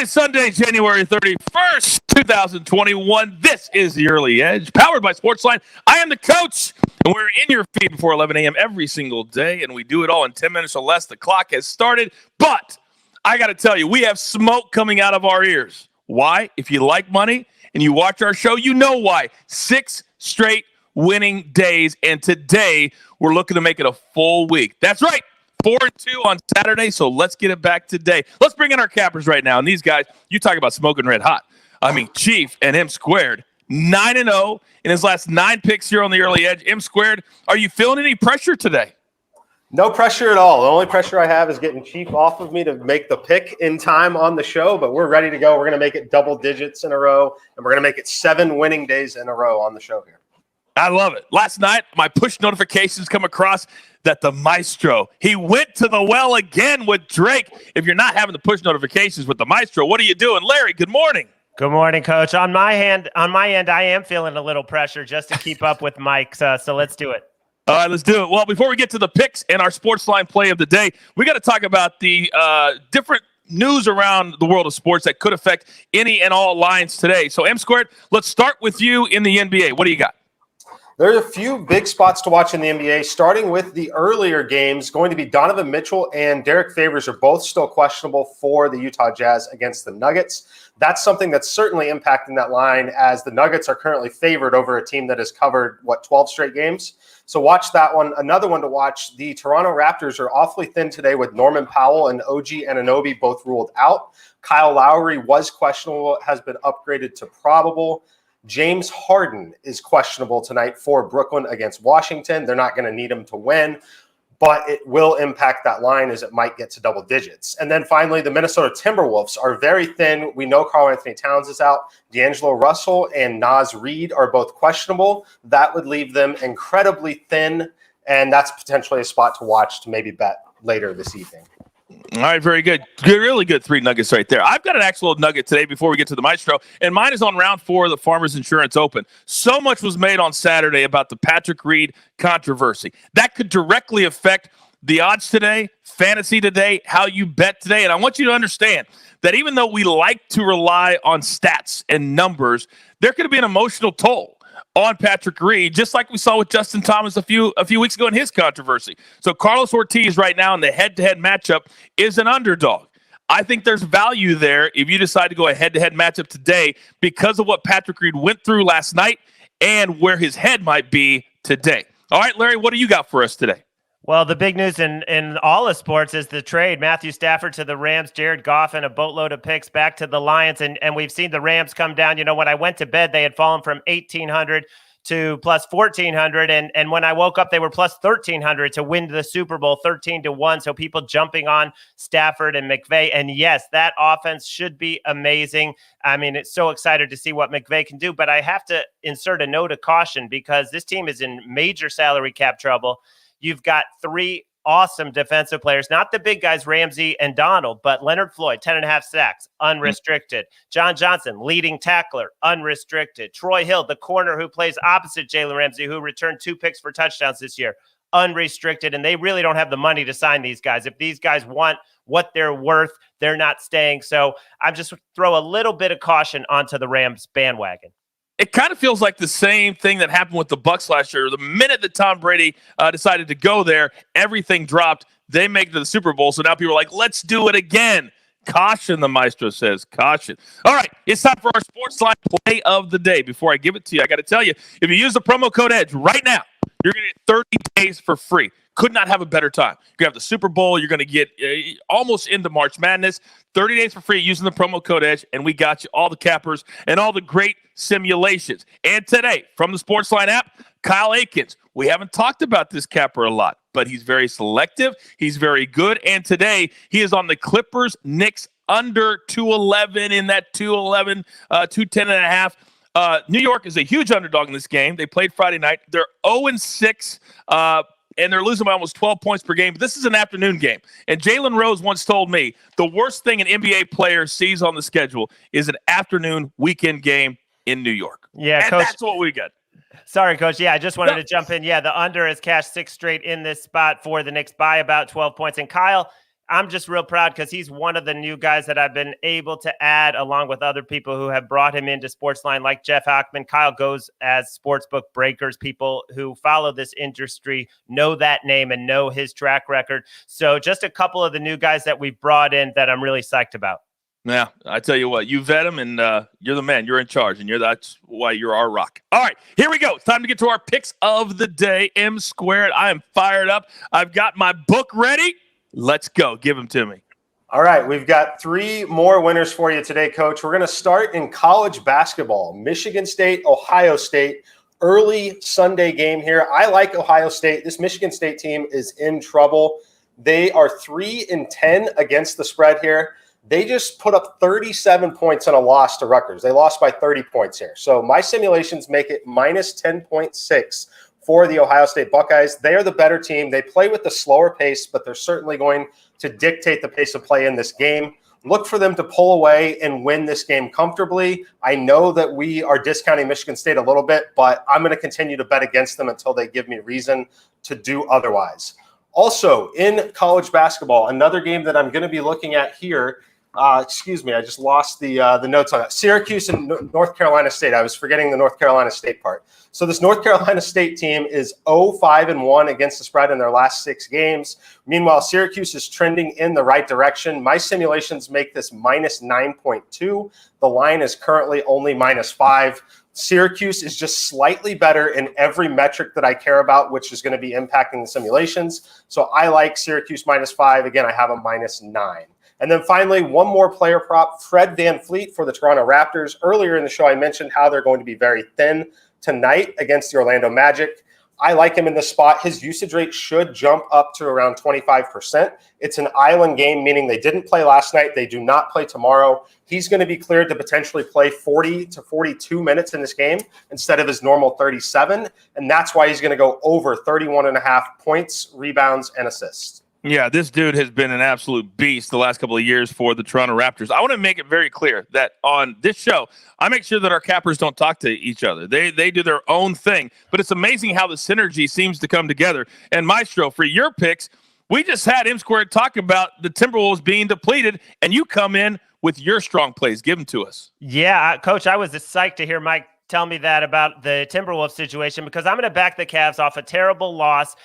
is Sunday, January 31st, 2021. This is the Early Edge, powered by SportsLine. I am the coach, and we're in your feed before 11 a.m. every single day, and we do it all in 10 minutes or less. The clock has started, but I got to tell you, we have smoke coming out of our ears. Why? If you like money and you watch our show, you know why. 6 straight winning days, and today we're looking to make it a full week. That's right. 4-2 on Saturday, so let's get it back today. Let's bring in our cappers right now. And these guys, you talk about smoking red hot. I mean, Chief and M Squared, 9-0 in his last 9 picks here on the Early Edge. M Squared, are you feeling any pressure today? No pressure at all. The only pressure I have is getting Chief off of me to make the pick in time on the show, but we're ready to go. We're going to make it double digits in a row, and we're going to make it 7 winning days in a row on the show here. I love it. Last night, my push notifications come across that the Maestro, he went to the well again with Drake. If you're not having the push notifications with the Maestro, what are you doing? Larry, good morning. Good morning, Coach. On my end, I am feeling a little pressure just to keep up with Mike, so let's do it. All right, let's do it. Well, before we get to the picks and our SportsLine play of the day, we got to talk about the different news around the world of sports that could affect any and all lines today. So, M Squared, let's start with you in the NBA. What do you got? There's a few big spots to watch in the NBA, starting with the earlier games. Going to be Donovan Mitchell and Derek Favors are both still questionable for the Utah Jazz against the Nuggets. That's something that's certainly impacting that line, as the Nuggets are currently favored over a team that has covered, 12 straight games. So watch that one. Another one to watch, the Toronto Raptors are awfully thin today with Norman Powell and OG Anunoby both ruled out. Kyle Lowry was questionable, has been upgraded to probable. James Harden is questionable tonight for Brooklyn against Washington. They're not going to need him to win, but it will impact that line as it might get to double digits. And then finally, the Minnesota Timberwolves are very thin. We know Karl-Anthony Towns is out. D'Angelo Russell and Naz Reid are both questionable. That would leave them incredibly thin, and that's potentially a spot to watch to maybe bet later this evening. All right, very good. Really good 3 nuggets right there. I've got an actual nugget today before we get to the Maestro, and mine is on round 4 of the Farmers Insurance Open. So much was made on Saturday about the Patrick Reed controversy. That could directly affect the odds today, fantasy today, how you bet today. And I want you to understand that even though we like to rely on stats and numbers, there could be an emotional toll on Patrick Reed, just like we saw with Justin Thomas a few weeks ago in his controversy. So Carlos Ortiz right now in the head-to-head matchup is an underdog. I think there's value there if you decide to go a head-to-head matchup today because of what Patrick Reed went through last night and where his head might be today. All right, Larry, what do you got for us today? Well, the big news in all of sports is the trade. Matthew Stafford to the Rams, Jared Goff and a boatload of picks back to the Lions. And we've seen the Rams come down. You know, when I went to bed, they had fallen from 1,800 to plus 1,400. And when I woke up, they were plus 1,300 to win the Super Bowl 13-1. So people jumping on Stafford and McVay. And yes, that offense should be amazing. I mean, it's so excited to see what McVay can do. But I have to insert a note of caution because this team is in major salary cap trouble. You've got 3 awesome defensive players, not the big guys, Ramsey and Donald, but Leonard Floyd, 10.5 sacks, unrestricted. John Johnson, leading tackler, unrestricted. Troy Hill, the corner who plays opposite Jalen Ramsey, who returned 2 picks for touchdowns this year, unrestricted. And they really don't have the money to sign these guys. If these guys want what they're worth, they're not staying. So I'm just throw a little bit of caution onto the Rams bandwagon. It kind of feels like the same thing that happened with the Bucs last year. The minute that Tom Brady decided to go there, everything dropped. They make it to the Super Bowl. So now people are like, let's do it again. Caution, the Maestro says. Caution. All right, it's time for our SportsLine play of the day. Before I give it to you, I got to tell you, if you use the promo code EDGE right now, you're going to get 30 days for free. Could not have a better time. You have the Super Bowl. You're going to get almost into March Madness. 30 days for free using the promo code EDGE, and we got you all the cappers and all the great simulations. And today, from the SportsLine app, Kyle Akins. We haven't talked about this capper a lot, but he's very selective. He's very good. And today, he is on the Clippers Knicks under 211 in that 211, 210.5. New York is a huge underdog in this game. They played Friday night. They're 0-6. And they're losing by almost 12 points per game. But this is an afternoon game. And Jalen Rose once told me the worst thing an NBA player sees on the schedule is an afternoon weekend game in New York. Yeah, and Coach, that's what we got. Sorry, Coach. Yeah, I just wanted to jump in. Yeah, the under has cashed 6 straight in this spot for the Knicks by about 12 points. And Kyle, I'm just real proud because he's one of the new guys that I've been able to add along with other people who have brought him into SportsLine, like Jeff Hockman. Kyle goes as Sportsbook Breakers. People who follow this industry know that name and know his track record. So just a couple of the new guys that we've brought in that I'm really psyched about. Yeah, I tell you what, you vet them, and you're the man. You're in charge, and that's why you're our rock. All right, here we go. It's time to get to our picks of the day. M squared. I am fired up. I've got my book ready. Let's go. Give them to me. All right, we've got 3 more winners for you today, Coach. We're going to start in college basketball. Michigan State, Ohio State. Early Sunday game here. I like Ohio State. This Michigan State team is in trouble. They are 3-10 against the spread here. They just put up 37 points in a loss to Rutgers. They lost by 30 points here. So my simulations make it minus 10.6 for the Ohio State Buckeyes. They are the better team. They play with the slower pace, but they're certainly going to dictate the pace of play in this game. Look for them to pull away and win this game comfortably. I know that we are discounting Michigan State a little bit, but I'm going to continue to bet against them until they give me reason to do otherwise. Also, in college basketball, another game that I'm going to be looking at here. Excuse me, I just lost the notes on that. Syracuse and North Carolina State. I was forgetting the North Carolina State part. So this North Carolina State team is 0-5-1 against the spread in their last 6 games. Meanwhile, Syracuse is trending in the right direction. My simulations make this minus 9.2. The line is currently only minus 5. Syracuse is just slightly better in every metric that I care about, which is going to be impacting the simulations. So I like Syracuse minus 5. Again, I have a minus 9. And then finally, one more player prop, Fred VanVleet for the Toronto Raptors. Earlier in the show, I mentioned how they're going to be very thin tonight against the Orlando Magic. I like him in this spot. His usage rate should jump up to around 25%. It's an island game, meaning they didn't play last night. They do not play tomorrow. He's going to be cleared to potentially play 40 to 42 minutes in this game instead of his normal 37. And that's why he's going to go over 31.5 points, rebounds, and assists. Yeah, this dude has been an absolute beast the last couple of years for the Toronto Raptors. I want to make it very clear that on this show, I make sure that our cappers don't talk to each other. They do their own thing, but it's amazing how the synergy seems to come together. And Maestro, for your picks, we just had M Squared talk about the Timberwolves being depleted, and you come in with your strong plays. Give them to us. Yeah, Coach, I was psyched to hear Mike tell me that about the Timberwolves situation because I'm going to back the Cavs off a terrible loss.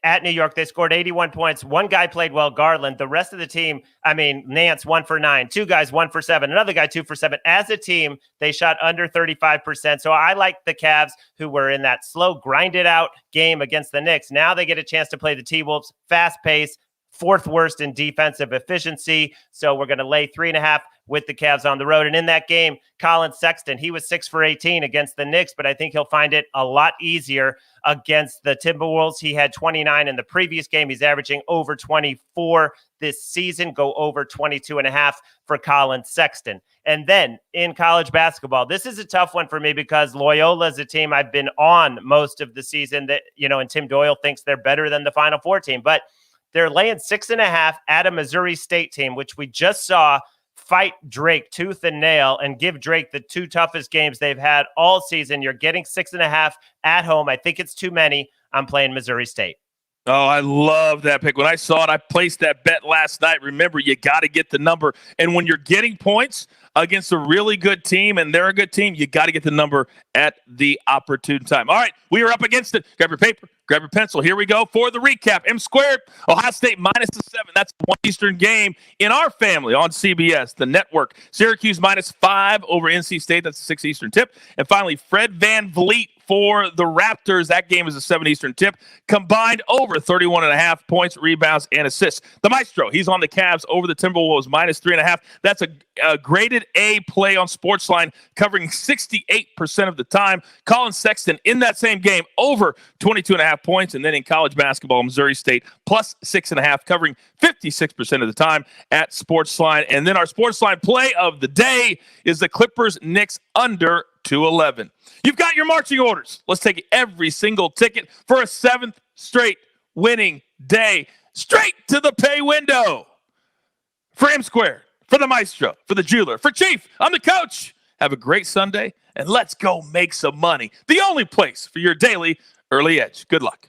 At New York, they scored 81 points. One guy played well, Garland. The rest of the team, Nance 1 for 9, 2 guys 1 for 7, another guy 2 for 7. As a team, they shot under 35%. So I like the Cavs, who were in that slow, grinded out game against the Knicks. Now they get a chance to play the T-Wolves, fast pace, 4th worst in defensive efficiency. So we're going to lay 3.5 with the Cavs on the road. And in that game, Colin Sexton, he was 6 for 18 against the Knicks, but I think he'll find it a lot easier against the Timberwolves. He had 29 in the previous game. He's averaging over 24 this season, go over 22.5 for Colin Sexton. And then in college basketball, this is a tough one for me because Loyola is a team I've been on most of the season that, and Tim Doyle thinks they're better than the Final Four team, but they're laying 6.5 at a Missouri State team, which we just saw fight Drake tooth and nail and give Drake the 2 toughest games they've had all season. You're getting 6.5 at home. I think it's too many. I'm playing Missouri State. Oh, I love that pick. When I saw it, I placed that bet last night. Remember, you got to get the number. And when you're getting points against a really good team, and they're a good team, you got to get the number at the opportune time. All right, we are up against it. Grab your paper, grab your pencil. Here we go for the recap. M squared, Ohio State minus the 7. That's a 1 Eastern game in our family on CBS, the network. Syracuse minus 5 over NC State. That's a 6 Eastern tip. And finally, Fred VanVleet for the Raptors. That game is a 7 Eastern tip. Combined over 31.5 points, rebounds, and assists. The Maestro, he's on the Cavs over the Timberwolves minus 3.5. That's a graded A play on SportsLine, covering 68% of the time. Colin Sexton in that same game over 22.5 points. And then in college basketball, Missouri State plus 6.5, covering 56% of the time at SportsLine. And then our SportsLine play of the day is the Clippers Knicks under 211. You've got your marching orders. Let's take every single ticket for a 7th straight winning day, straight to the pay window. For M Squared, for the Maestro, for the Jeweler, for Chief, I'm the coach. Have a great Sunday, and let's go make some money. The only place for your daily early edge. Good luck.